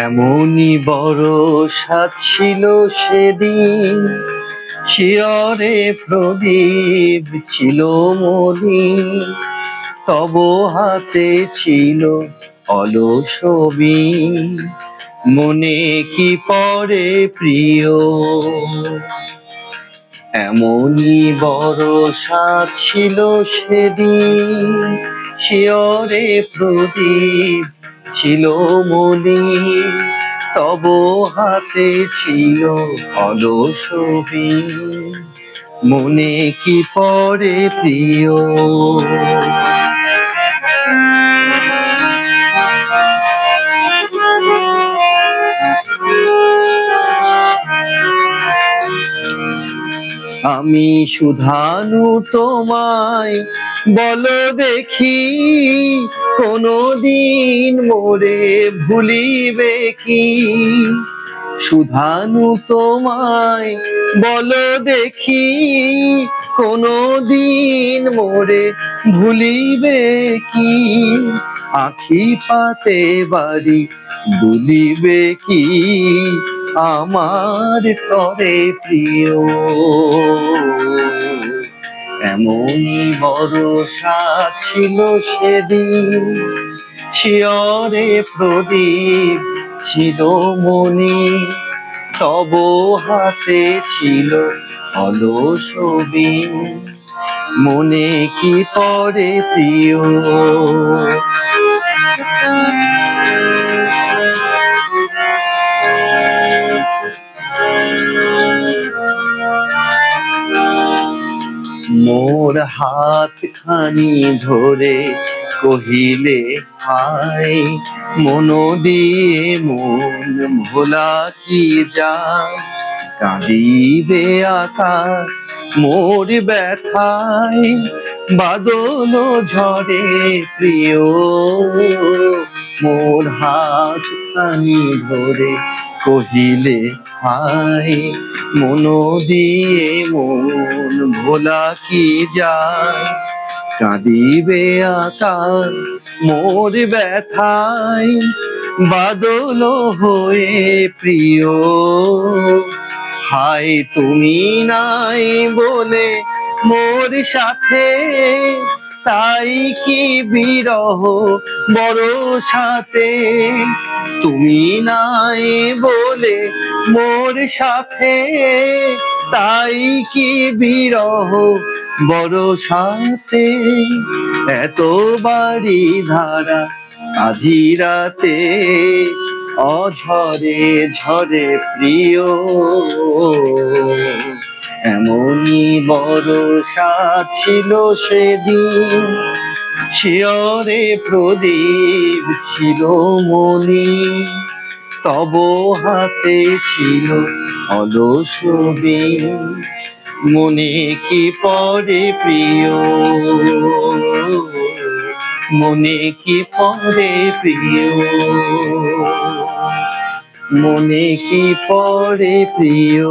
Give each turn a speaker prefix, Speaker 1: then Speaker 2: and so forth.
Speaker 1: এমনই বরষা ছিল সেদিন, শিয়রে প্রদীপ ছিল মলিন, তব হাতে ছিল অলস বীণ, মনে কি পড়ে প্রিয়। এমনই বরষা ছিল সেদিন, শিয়রে প্রদীপ ছিল মলিন, তব হাতে ছিল অলস বীণ, মনে কি পড়ে প্রিয়। আমি শুধানু তোমায় বলো দেখি, কোনদিন মোরে ভুলিবে কি। শুধানু তোমায় বলো দেখি, কোনদিন মোরে ভুলিবে কি। আখি পাতে বাড়ি দুলিবে কি, আমার তরে প্রিয়। এমনই বরষা ছিল সেদিন, শিয়রে প্রদীপ ছিল মলিন, তব হাতে ছিল অলস বীণ, মনে কি পড়ে প্রিয়। মোর হাত খানি ধরে কহিলে হায়, মন দিয়ে মন ভোলা কি যায়। কাঁদিবে আকাশ মোর ব্যথায়, বাদল ঝরে প্রিয়। মোর হাত খানি ধরে কহিলে হায়, মন দিয়ে মন ভোলা কি যায়। কাঁদিবে আকাশ মোর ব্যথায়, বাদল হয়ে প্রিয়। হায় তুমি নাই বলে মোর সাথে, তাই কি বিরহ বড় সাথে। তুমি নাই বলে মোর সাথে, তাই কি বিরহ বড় সাথে। এত বাড়ি ধারা আজি রাতে, অঝরে ঝরে প্রিয়। এমনই বরষা ছিল সেদিন, শিয়রে প্রদীপ ছিল মলিন, তব হাতে ছিল অলস বীণ, মনে কি পড়ে প্রিয়। মনে কি পড়ে প্রিয়, মনে কি পড়ে প্রিয়।